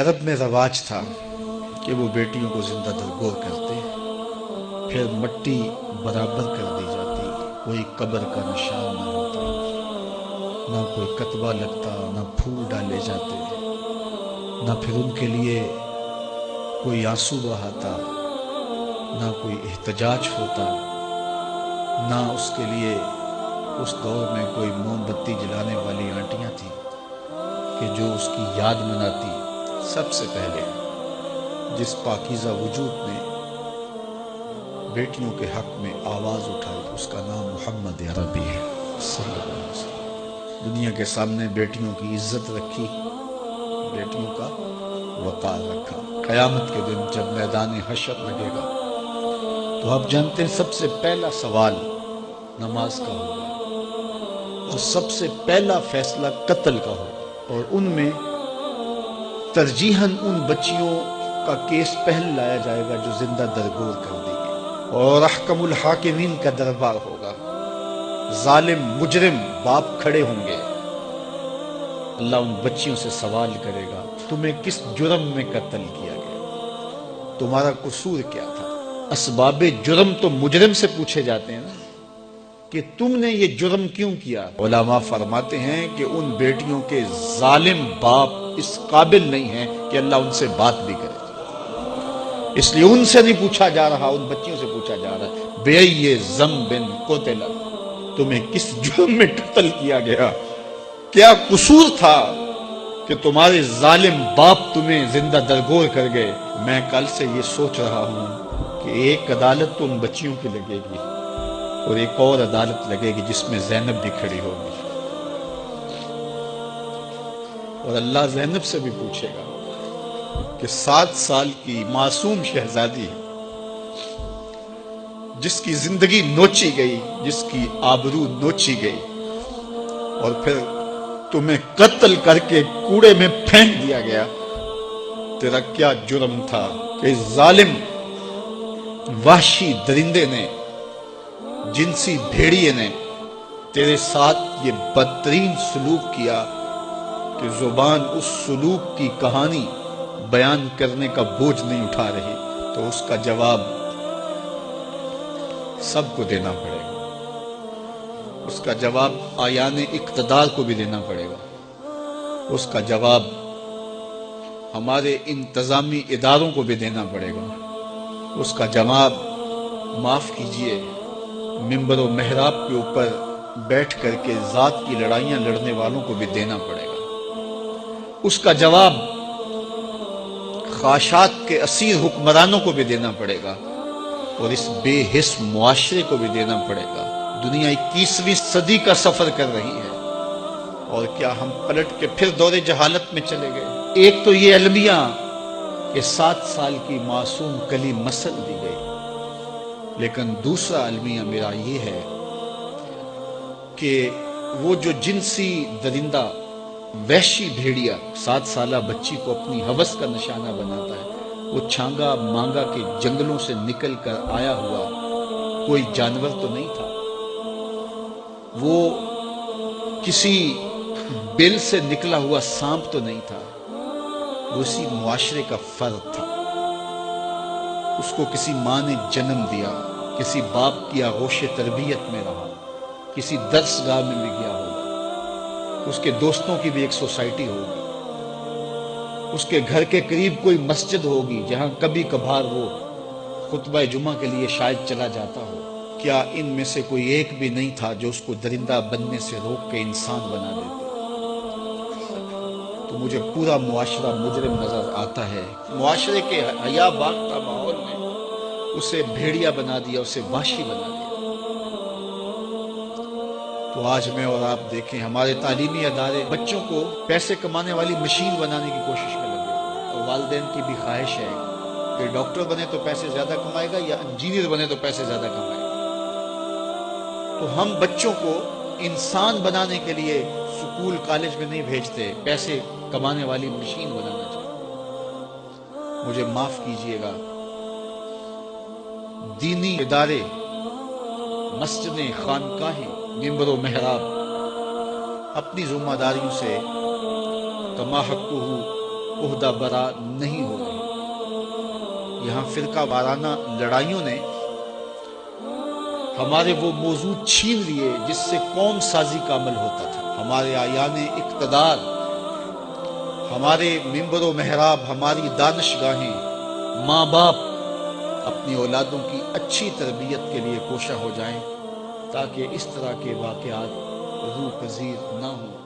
عرب میں رواج تھا کہ وہ بیٹیوں کو زندہ درگور کرتے، پھر مٹی برابر کر دی جاتی، کوئی قبر کا نشان نہ ہوتا، نہ کوئی کتبہ لگتا، نہ پھول ڈالے جاتے، نہ پھر ان کے لیے کوئی آنسو بہاتا، نہ کوئی احتجاج ہوتا، نہ اس کے لیے اس دور میں کوئی موم بتی جلانے والی آنٹیاں تھیں کہ جو اس کی یاد مناتی۔ سب سے پہلے جس پاکیزہ وجود نے بیٹیوں کے حق میں آواز اٹھائی اس کا نام محمد عربی ہے صلی اللہ علیہ وسلم۔ دنیا کے سامنے بیٹیوں کی عزت رکھی، بیٹیوں کا وقار رکھا۔ قیامت کے دن جب میدان حشر لگے گا تو آپ جانتے ہیں سب سے پہلا سوال نماز کا ہوگا اور سب سے پہلا فیصلہ قتل کا ہوگا، اور ان میں ترجیحاً ان بچیوں کا کیس پہلے لایا جائے گا جو زندہ درگور کر دی گئی، اور احکم الحاکمین کا دربار ہوگا۔ ظالم مجرم باپ کھڑے ہوں گے، اللہ ان بچیوں سے سوال کرے گا تمہیں کس جرم میں قتل کیا گیا، تمہارا قصور کیا تھا۔ اسباب جرم تو مجرم سے پوچھے جاتے ہیں نا کہ تم نے یہ جرم کیوں کیا۔ علماء فرماتے ہیں کہ ان بیٹیوں کے ظالم باپ اس قابل نہیں ہیں کہ اللہ ان سے بات بھی کرے، اس لیے ان سے نہیں پوچھا جا رہا، ان بچیوں سے پوچھا جا رہا ہے بِأَيِّ ذَنبٍ قُتِلَتْ، تمہیں کس جرم میں قتل کیا گیا، کیا قصور تھا کہ تمہارے ظالم باپ تمہیں زندہ درگور کر گئے۔ میں کل سے یہ سوچ رہا ہوں کہ ایک عدالت تو ان بچیوں کی لگے گی اور ایک اور عدالت لگے گی جس میں زینب بھی کھڑی ہوگی، اور اللہ زینب سے بھی پوچھے گا کہ 7 سال کی معصوم شہزادی جس کی زندگی نوچی گئی، جس کی آبرو نوچی گئی، اور پھر تمہیں قتل کر کے کوڑے میں پھینک دیا گیا، تیرا کیا جرم تھا کہ ظالم وحشی درندے نے، جنسی بھیڑیے نے تیرے ساتھ یہ بدترین سلوک کیا کہ زبان اس سلوک کی کہانی بیان کرنے کا بوجھ نہیں اٹھا رہی، تو اس کا جواب سب کو دینا پڑے گا، اس کا جواب آیان اقتدار کو بھی دینا پڑے گا، اس کا جواب ہمارے انتظامی اداروں کو بھی دینا پڑے گا، اس کا جواب معاف کیجئے منبر و محراب کے اوپر بیٹھ کر کے ذات کی لڑائیاں لڑنے والوں کو بھی دینا پڑے گا، اس کا جواب خواہشات کے اسیر حکمرانوں کو بھی دینا پڑے گا، اور اس بے حس معاشرے کو بھی دینا پڑے گا۔ دنیا 21ویں صدی کا سفر کر رہی ہے، اور کیا ہم پلٹ کے پھر دور جہالت میں چلے گئے؟ ایک تو یہ المیہ کہ 7 سال کی معصوم کلی مسل دی گئی، لیکن دوسرا المیہ میرا یہ ہے کہ وہ جو جنسی درندہ وحشی بھیڑیا 7 سالہ بچی کو اپنی ہوس کا نشانہ بناتا ہے، وہ چھانگا مانگا کے جنگلوں سے نکل کر آیا ہوا کوئی جانور تو نہیں تھا، وہ کسی بل سے نکلا ہوا سانپ تو نہیں تھا، وہ اسی معاشرے کا فرد تھا۔ اس کو کسی ماں نے جنم دیا، کسی باپ کی آغوش تربیت میں رہا، کسی درس گاہ میں بھی گیا ہوگا، اس کے دوستوں کی بھی ایک سوسائٹی ہوگی، اس کے گھر کے قریب کوئی مسجد ہوگی جہاں کبھی کبھار وہ خطبہ جمعہ کے لیے شاید چلا جاتا ہو۔ کیا ان میں سے کوئی ایک بھی نہیں تھا جو اس کو درندہ بننے سے روک کے انسان بنا دیتے؟ تو مجھے پورا معاشرہ مجرم نظر آتا ہے۔ معاشرے کے حیا باختہ ماحول نے اسے بھیڑیا بنا دیا، اسے وحشی بنا دیا۔ تو آج میں اور آپ دیکھیں ہمارے تعلیمی ادارے بچوں کو پیسے کمانے والی مشین بنانے کی کوشش میں لگے، اور والدین کی بھی خواہش ہے کہ ڈاکٹر بنے تو پیسے زیادہ کمائے گا یا انجینئر بنے تو پیسے زیادہ کمائے گا۔ تو ہم بچوں کو انسان بنانے کے لیے سکول کالج میں نہیں بھیجتے، پیسے کمانے والی مشین بنانا چاہتے۔ مجھے معاف کیجئے گا، دینی ادارے، مسجدیں، خانقاہیں، منبر و محراب اپنی ذمہ داریوں سے کما حقہ عہدہ برا نہیں ہو رہے۔ یہاں فرقہ وارانہ لڑائیوں نے ہمارے وہ موضوع چھین لیے جس سے قوم سازی کا عمل ہوتا تھا۔ ہمارے آیان اقتدار، ہمارے منبر و محراب، ہماری دانشگاہیں، ماں باپ اپنی اولادوں کی اچھی تربیت کے لیے کوشاں ہو جائیں تاکہ اس طرح کے واقعات روح پذیر نہ ہوں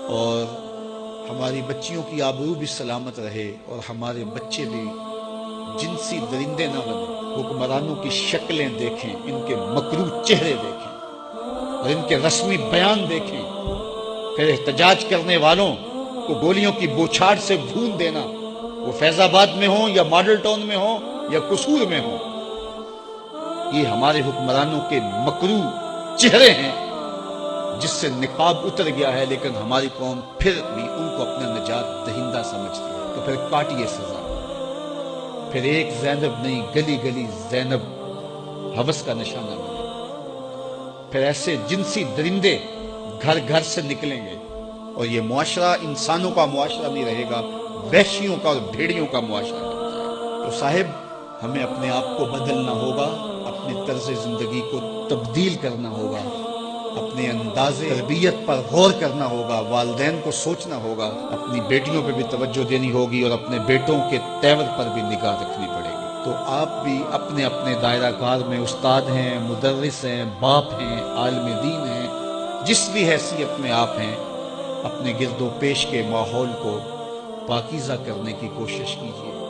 اور ہماری بچیوں کی آبرو بھی سلامت رہے اور ہمارے بچے بھی جنسی درندے نہ بنیں۔ حکمرانوں کی شکلیں دیکھیں، ان کے مکروہ چہرے دیکھیں اور ان کے رسمی بیان دیکھیں، پھر احتجاج کرنے والوں کو گولیوں کی بوچھاڑ سے بھون دینا، وہ فیض آباد میں ہوں یا ماڈل ٹاؤن میں ہوں یا قصور میں ہوں۔ یہ ہمارے حکمرانوں کے مکروہ چہرے ہیں جس سے نقاب اتر گیا ہے، لیکن ہماری قوم پھر بھی ان کو اپنا نجات دہندہ سمجھتی ہے۔ تو پھر کاٹیے سزا۔ پھر ایک زینب نہیں، گلی گلی زینب ہوس کا نشانہ بنے۔ پھر ایسے جنسی درندے گھر گھر سے نکلیں گے اور یہ معاشرہ انسانوں کا معاشرہ نہیں رہے گا، وحشیوں کا اور بھیڑیوں کا معاشرہ بن جائے گا۔ تو صاحب، ہمیں اپنے آپ کو بدلنا ہوگا، اپنے طرز زندگی کو تبدیل کرنا ہوگا، اپنے انداز تربیت پر غور کرنا ہوگا، والدین کو سوچنا ہوگا، اپنی بیٹیوں پہ بھی توجہ دینی ہوگی اور اپنے بیٹوں کے تیور پر بھی نگاہ رکھنی پڑے گی۔ تو آپ بھی اپنے اپنے دائرہ کار میں استاد ہیں، مدرس ہیں، باپ ہیں، عالم دین ہیں، جس بھی حیثیت میں آپ ہیں، اپنے گرد و پیش کے ماحول کو پاکیزہ کرنے کی کوشش کیجیے۔